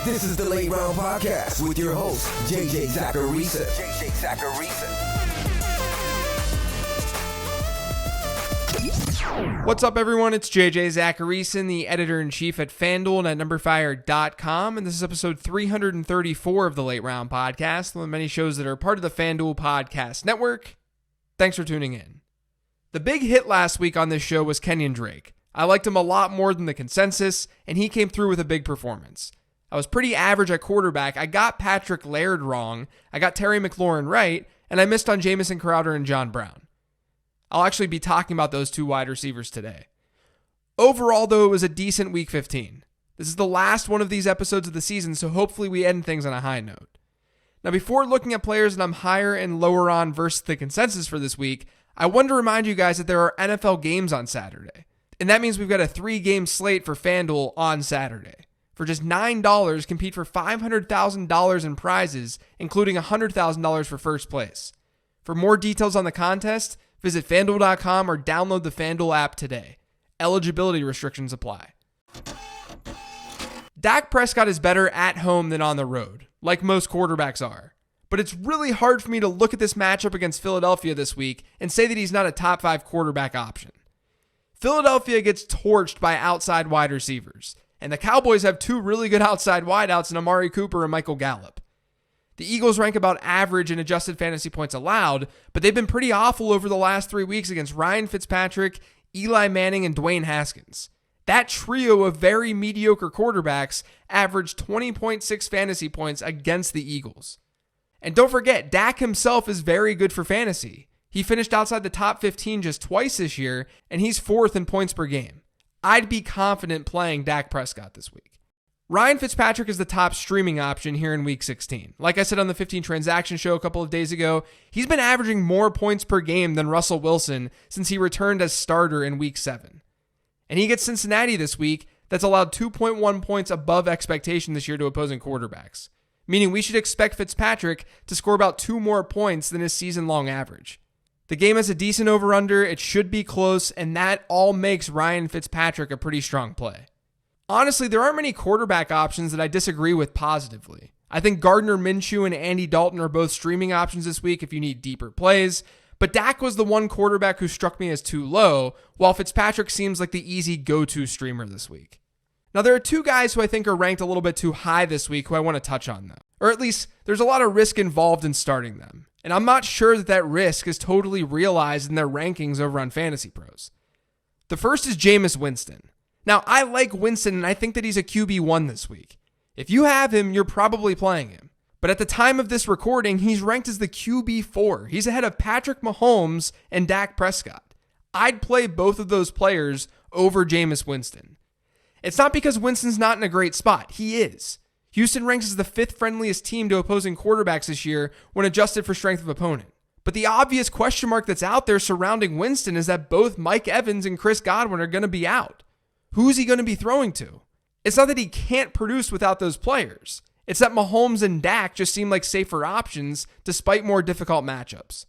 This is the Late Round Podcast with your host, JJ Zacharisa. What's up, everyone? It's JJ Zacharisa, the editor-in-chief at FanDuel and at NumberFire.com, and this is episode 334 of the Late Round Podcast, one of the many shows that are part of the FanDuel Podcast Network. Thanks for tuning in. The big hit last week on this show was Kenyon Drake. I liked him a lot more than the consensus, and he came through with a big performance. I was pretty average at quarterback. I got Patrick Laird wrong, I got Terry McLaurin right, and I missed on Jamison Crowder and John Brown. I'll actually be talking about those two wide receivers today. Overall, though, it was a decent Week 15. This is the last one of these episodes of the season, so hopefully we end things on a high note. Now, before looking at players that I'm higher and lower on versus the consensus for this week, I want to remind you guys that there are NFL games on Saturday. And that means we've got a 3-game slate for FanDuel on Saturday. For just $9, compete for $500,000 in prizes, including $100,000 for first place. For more details on the contest, visit FanDuel.com or download the FanDuel app today. Eligibility restrictions apply. Dak Prescott is better at home than on the road, like most quarterbacks are. But it's really hard for me to look at this matchup against Philadelphia this week and say that he's not a top 5 quarterback option. Philadelphia gets torched by outside wide receivers, and the Cowboys have 2 really good outside wideouts in Amari Cooper and Michael Gallup. The Eagles rank about average in adjusted fantasy points allowed, but they've been pretty awful over the last 3 weeks against Ryan Fitzpatrick, Eli Manning, and Dwayne Haskins. That trio of very mediocre quarterbacks averaged 20.6 fantasy points against the Eagles. And don't forget, Dak himself is very good for fantasy. He finished outside the top 15 just twice this year, and he's 4th in points per game. I'd be confident playing Dak Prescott this week. Ryan Fitzpatrick is the top streaming option here in Week 16. Like I said on the 15 Transaction Show a couple of days ago, he's been averaging more points per game than Russell Wilson since he returned as starter in Week 7. And he gets Cincinnati this week, that's allowed 2.1 points above expectation this year to opposing quarterbacks, meaning we should expect Fitzpatrick to score about 2 more points than his season-long average. The game has a decent over-under, it should be close, and that all makes Ryan Fitzpatrick a pretty strong play. Honestly, there aren't many quarterback options that I disagree with positively. I think Gardner Minshew and Andy Dalton are both streaming options this week if you need deeper plays, but Dak was the one quarterback who struck me as too low, while Fitzpatrick seems like the easy go-to streamer this week. Now, there are 2 guys who I think are ranked a little bit too high this week who I want to touch on, though. Or at least, there's a lot of risk involved in starting them. And I'm not sure that that risk is totally realized in their rankings over on Fantasy Pros. The first is Jameis Winston. Now, I like Winston, and I think that he's a QB1 this week. If you have him, you're probably playing him. But at the time of this recording, he's ranked as the QB4. He's ahead of Patrick Mahomes and Dak Prescott. I'd play both of those players over Jameis Winston. It's not because Winston's not in a great spot. He is. Houston ranks as the 5th friendliest team to opposing quarterbacks this year when adjusted for strength of opponent. But the obvious question mark that's out there surrounding Winston is that both Mike Evans and Chris Godwin are going to be out. Who's he going to be throwing to? It's not that he can't produce without those players. It's that Mahomes and Dak just seem like safer options despite more difficult matchups.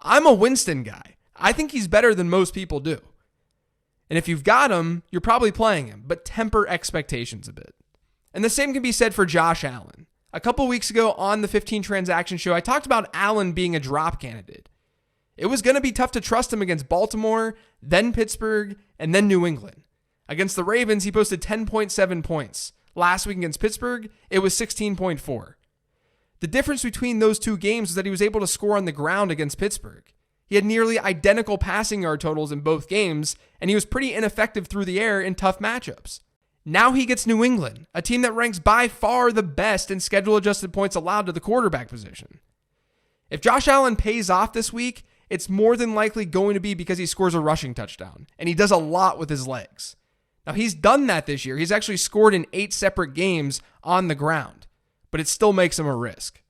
I'm a Winston guy. I think he's better than most people do. And if you've got him, you're probably playing him, but temper expectations a bit. And the same can be said for Josh Allen. A couple weeks ago on the 15 Transaction Show, I talked about Allen being a drop candidate. It was going to be tough to trust him against Baltimore, then Pittsburgh, and then New England. Against the Ravens, he posted 10.7 points. Last week against Pittsburgh, it was 16.4. The difference between those 2 games was that he was able to score on the ground against Pittsburgh. He had nearly identical passing yard totals in both games, and he was pretty ineffective through the air in tough matchups. Now he gets New England, a team that ranks by far the best in schedule-adjusted points allowed to the quarterback position. If Josh Allen pays off this week, it's more than likely going to be because he scores a rushing touchdown, and he does a lot with his legs. Now, he's done that this year. He's actually scored in 8 separate games on the ground, but it still makes him a risk.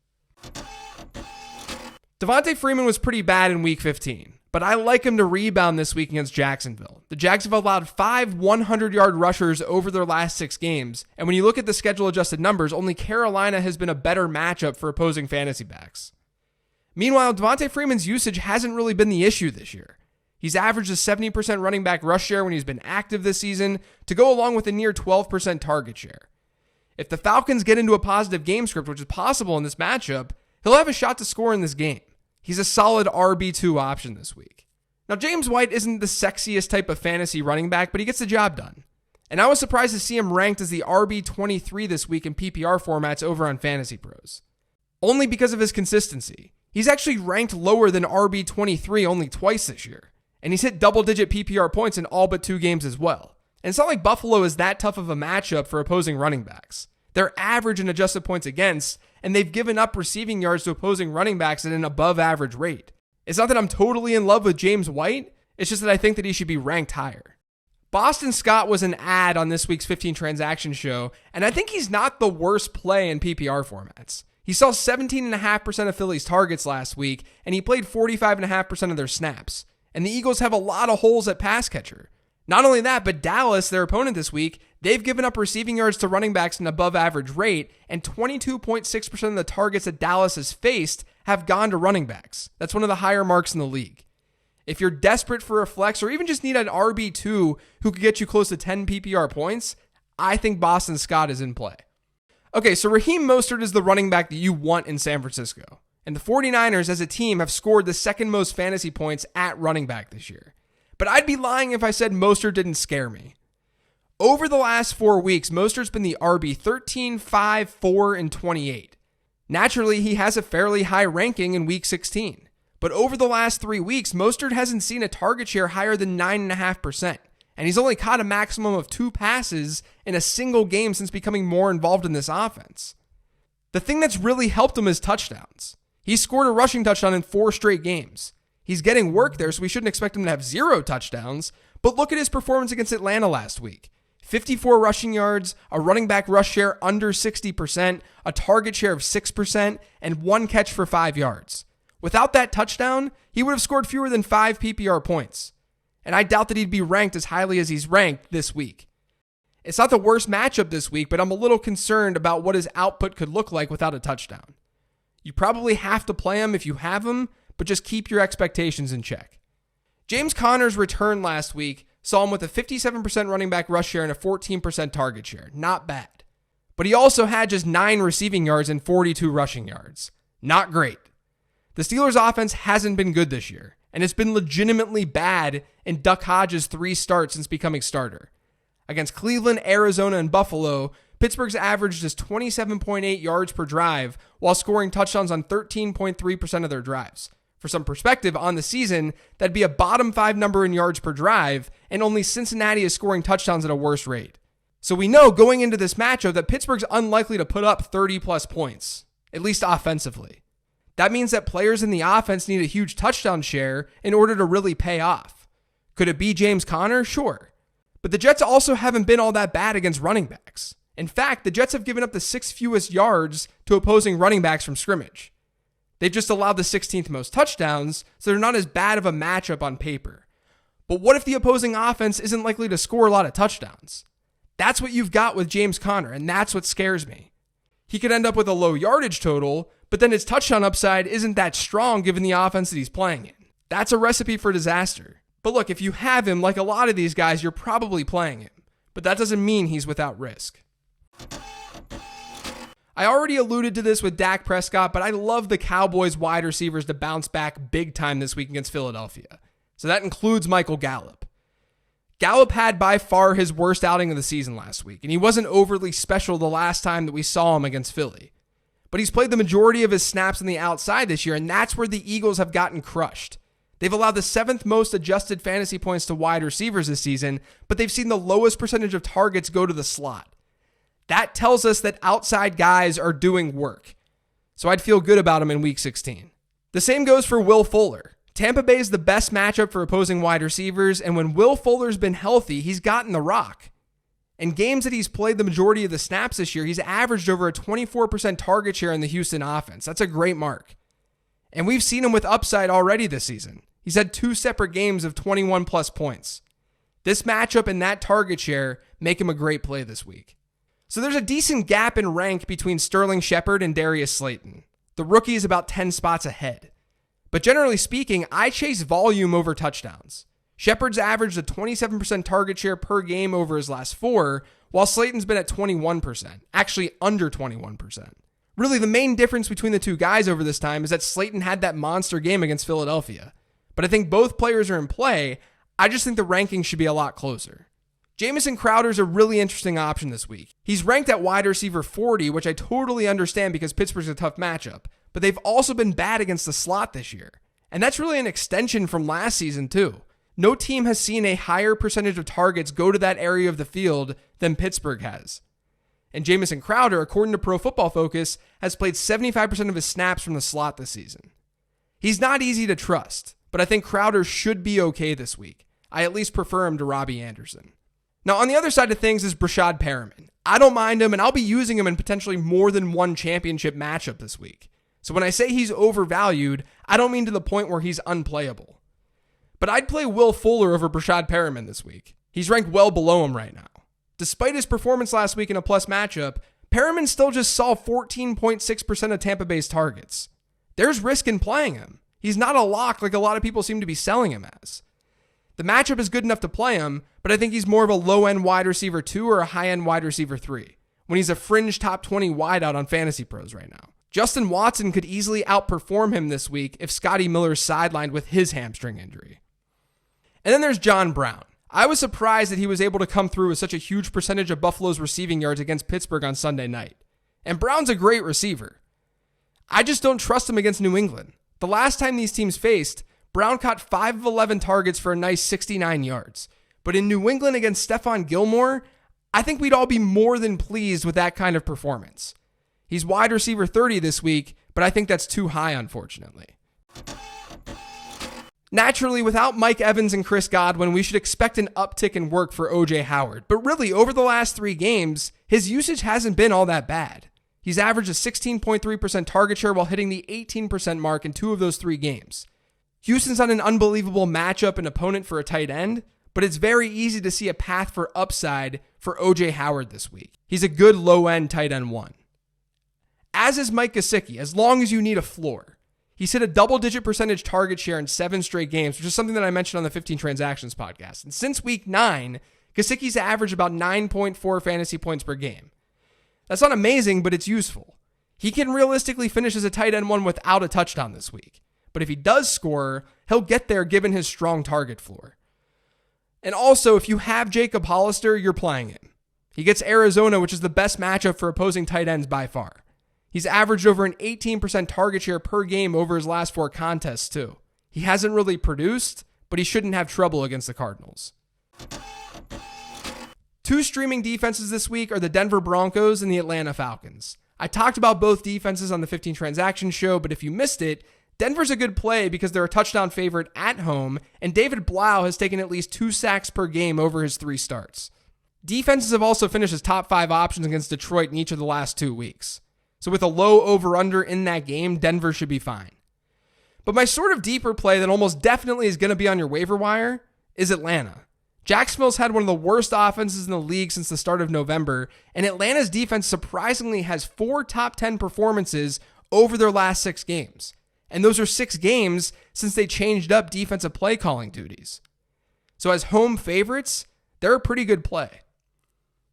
Devontae Freeman was pretty bad in Week 15, but I like him to rebound this week against Jacksonville. The Jags have allowed 5 100-yard rushers over their last 6 games, and when you look at the schedule-adjusted numbers, only Carolina has been a better matchup for opposing fantasy backs. Meanwhile, Devontae Freeman's usage hasn't really been the issue this year. He's averaged a 70% running back rush share when he's been active this season, to go along with a near 12% target share. If the Falcons get into a positive game script, which is possible in this matchup, he'll have a shot to score in this game. He's a solid RB2 option this week. Now, James White isn't the sexiest type of fantasy running back, but he gets the job done. And I was surprised to see him ranked as the RB23 this week in PPR formats over on Fantasy Pros. Only because of his consistency. He's actually ranked lower than RB23 only twice this year. And he's hit double-digit PPR points in all but 2 games as well. And it's not like Buffalo is that tough of a matchup for opposing running backs. They're average in adjusted points against, and they've given up receiving yards to opposing running backs at an above-average rate. It's not that I'm totally in love with James White, it's just that I think that he should be ranked higher. Boston Scott was an ad on this week's 15 Transaction Show, and I think he's not the worst play in PPR formats. He saw 17.5% of Philly's targets last week, and he played 45.5% of their snaps. And the Eagles have a lot of holes at pass catcher. Not only that, but Dallas, their opponent this week, they've given up receiving yards to running backs at an above average rate, and 22.6% of the targets that Dallas has faced have gone to running backs. That's one of the higher marks in the league. If you're desperate for a flex or even just need an RB2 who could get you close to 10 PPR points, I think Boston Scott is in play. Okay, so Raheem Mostert is the running back that you want in San Francisco. And the 49ers as a team have scored the second most fantasy points at running back this year. But I'd be lying if I said Mostert didn't scare me. Over the last 4 weeks, Mostert's been the RB 13, 5, 4, and 28. Naturally, he has a fairly high ranking in week 16. But over the last 3 weeks, Mostert hasn't seen a target share higher than 9.5%. And he's only caught a maximum of 2 passes in a single game since becoming more involved in this offense. The thing that's really helped him is touchdowns. He scored a rushing touchdown in 4 straight games. He's getting work there, so we shouldn't expect him to have 0 touchdowns. But look at his performance against Atlanta last week. 54 rushing yards, a running back rush share under 60%, a target share of 6%, and 1 catch for 5 yards. Without that touchdown, he would have scored fewer than 5 PPR points. And I doubt that he'd be ranked as highly as he's ranked this week. It's not the worst matchup this week, but I'm a little concerned about what his output could look like without a touchdown. You probably have to play him if you have him, but just keep your expectations in check. James Conner's return last week saw him with a 57% running back rush share and a 14% target share. Not bad. But he also had just 9 receiving yards and 42 rushing yards. Not great. The Steelers' offense hasn't been good this year, and it's been legitimately bad in Duck Hodges' 3 starts since becoming starter. Against Cleveland, Arizona, and Buffalo, Pittsburgh's averaged just 27.8 yards per drive while scoring touchdowns on 13.3% of their drives. For some perspective, on the season, that'd be a bottom 5 number in yards per drive, and only Cincinnati is scoring touchdowns at a worse rate. So we know going into this matchup that Pittsburgh's unlikely to put up 30-plus points, at least offensively. That means that players in the offense need a huge touchdown share in order to really pay off. Could it be James Conner? Sure. But the Jets also haven't been all that bad against running backs. In fact, the Jets have given up the 6th fewest yards to opposing running backs from scrimmage. They've just allowed the 16th most touchdowns, so they're not as bad of a matchup on paper. But what if the opposing offense isn't likely to score a lot of touchdowns? That's what you've got with James Conner, and that's what scares me. He could end up with a low yardage total, but then his touchdown upside isn't that strong given the offense that he's playing in. That's a recipe for disaster. But look, if you have him, like a lot of these guys, you're probably playing him. But that doesn't mean he's without risk. I already alluded to this with Dak Prescott, but I love the Cowboys wide receivers to bounce back big time this week against Philadelphia. So that includes Michael Gallup. Gallup had by far his worst outing of the season last week, and he wasn't overly special the last time that we saw him against Philly. But he's played the majority of his snaps on the outside this year, and that's where the Eagles have gotten crushed. They've allowed the 7th most adjusted fantasy points to wide receivers this season, but they've seen the lowest percentage of targets go to the slot. That tells us that outside guys are doing work. So I'd feel good about him in week 16. The same goes for Will Fuller. Tampa Bay is the best matchup for opposing wide receivers, and when Will Fuller's been healthy, he's gotten the rock. In games that he's played the majority of the snaps this year, he's averaged over a 24% target share in the Houston offense. That's a great mark. And we've seen him with upside already this season. He's had 2 separate games of 21 plus points. This matchup and that target share make him a great play this week. So there's a decent gap in rank between Sterling Shepard and Darius Slayton. The rookie is about 10 spots ahead. But generally speaking, I chase volume over touchdowns. Shepard's averaged a 27% target share per game over his last 4, while Slayton's been at 21%, actually under 21%. Really, the main difference between the two guys over this time is that Slayton had that monster game against Philadelphia. But I think both players are in play. I just think the rankings should be a lot closer. Jamison Crowder's a really interesting option this week. He's ranked at wide receiver 40, which I totally understand because Pittsburgh's a tough matchup, but they've also been bad against the slot this year. And that's really an extension from last season too. No team has seen a higher percentage of targets go to that area of the field than Pittsburgh has. And Jamison Crowder, according to Pro Football Focus, has played 75% of his snaps from the slot this season. He's not easy to trust, but I think Crowder should be okay this week. I at least prefer him to Robbie Anderson. Now, on the other side of things is Breshad Perriman. I don't mind him, and I'll be using him in potentially more than one championship matchup this week. So when I say he's overvalued, I don't mean to the point where he's unplayable. But I'd play Will Fuller over Breshad Perriman this week. He's ranked well below him right now. Despite his performance last week in a plus matchup, Perriman still just saw 14.6% of Tampa Bay's targets. There's risk in playing him. He's not a lock like a lot of people seem to be selling him as. The matchup is good enough to play him, but I think he's more of a low-end wide receiver 2 or a high-end wide receiver 3, when he's a fringe top 20 wideout on Fantasy Pros right now. Justin Watson could easily outperform him this week if Scotty Miller's sidelined with his hamstring injury. And then there's John Brown. I was surprised that he was able to come through with such a huge percentage of Buffalo's receiving yards against Pittsburgh on Sunday night. And Brown's a great receiver. I just don't trust him against New England. The last time these teams faced, Brown caught 5 of 11 targets for a nice 69 yards. But in New England against Stephon Gilmore, I think we'd all be more than pleased with that kind of performance. He's wide receiver 30 this week, but I think that's too high, unfortunately. Naturally, without Mike Evans and Chris Godwin, we should expect an uptick in work for O.J. Howard. But really, over the last 3 games, his usage hasn't been all that bad. He's averaged a 16.3% target share while hitting the 18% mark in 2 of those 3 games. Houston's not an unbelievable matchup and opponent for a tight end, but it's very easy to see a path for upside for O.J. Howard this week. He's a good low-end tight end 1. As is Mike Gesicki, as long as you need a floor. He's hit a double-digit percentage target share in 7 straight games, which is something that I mentioned on the 15 Transactions podcast. And since week 9, Gesicki's averaged about 9.4 fantasy points per game. That's not amazing, but it's useful. He can realistically finish as a tight end 1 without a touchdown this week. But if he does score, he'll get there given his strong target floor. And also, if you have Jacob Hollister, you're playing him. He gets Arizona, which is the best matchup for opposing tight ends by far. He's averaged over an 18% target share per game over his last 4 contests, too. He hasn't really produced, but he shouldn't have trouble against the Cardinals. 2 streaming defenses this week are the Denver Broncos and the Atlanta Falcons. I talked about both defenses on the 15 Transactions show, but if you missed it, Denver's a good play because they're a touchdown favorite at home, and David Blau has taken at least 2 sacks per game over his 3 starts. Defenses have also finished as top 5 options against Detroit in each of the last 2 weeks. So with a low over-under in that game, Denver should be fine. But my sort of deeper play that almost definitely is going to be on your waiver wire is Atlanta. Jacksonville's had one of the worst offenses in the league since the start of November, and Atlanta's defense surprisingly has 4 top 10 performances over their last 6 games. And those are 6 games since they changed up defensive play calling duties. So as home favorites, they're a pretty good play.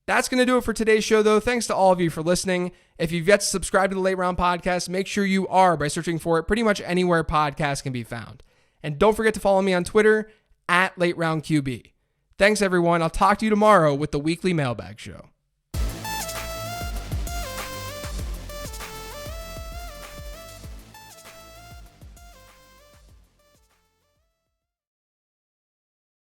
That's going to do it for today's show, though. Thanks to all of you for listening. If you've yet to subscribe to the Late Round Podcast, make sure you are by searching for it pretty much anywhere podcasts can be found. And don't forget to follow me on Twitter @LateRoundQB. Thanks, everyone. I'll talk to you tomorrow with the weekly Mailbag Show.